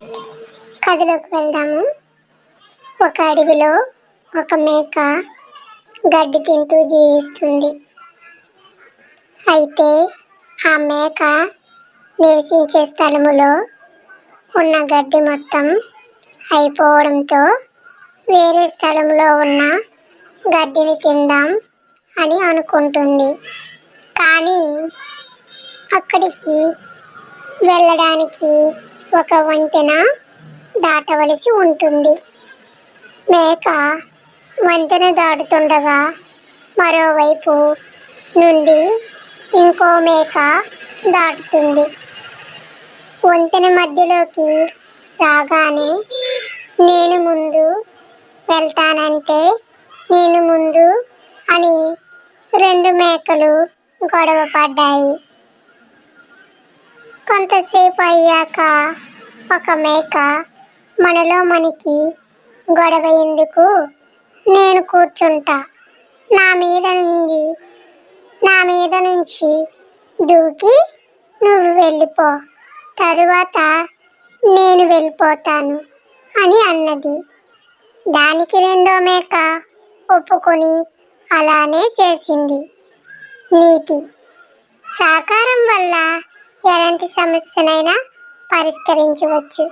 కథలోకి వెళ్దాము. ఒక అడవిలో ఒక మేక గడ్డి తింటూ జీవిస్తుంది. అయితే ఆ మేక నివసించే స్థలములో ఉన్న గడ్డి మొత్తం అయిపోవడంతో వేరే స్థలంలో ఉన్న గడ్డిని తిందాం అని అనుకుంటుంది. కానీ అక్కడికి వెళ్ళడానికి ఒక వంతెన దాటవలసి ఉంటుంది. మేక వంతెన దాటుతుండగా మరోవైపు నుండి ఇంకో మేక దాటుతుంది. వంతెన మధ్యలోకి రాగానే నేను ముందు వెళ్తానంటే నేను ముందు అని రెండు మేకలు గొడవ పడ్డాయి. కొంతసేపు అయ్యాక ఒక మేక మనలో మనకి గొడవ ఎందుకు, నేను కూర్చుంటా, నా మీద నుంచి దూకి నువ్వు వెళ్ళిపో, తరువాత నేను వెళ్ళిపోతాను అని అన్నది. దానికి రెండో మేక ఒప్పుకొని అలానే చేసింది. నీతి: సహకారం వల్ల ఎలాంటి సమస్యనైనా పరిష్కరించవచ్చు.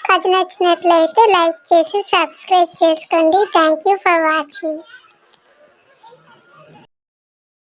కథ నచ్చినట్లయితే లైక్ చేసి సబ్స్క్రైబ్ చేసుకోండి. Thank you for watching.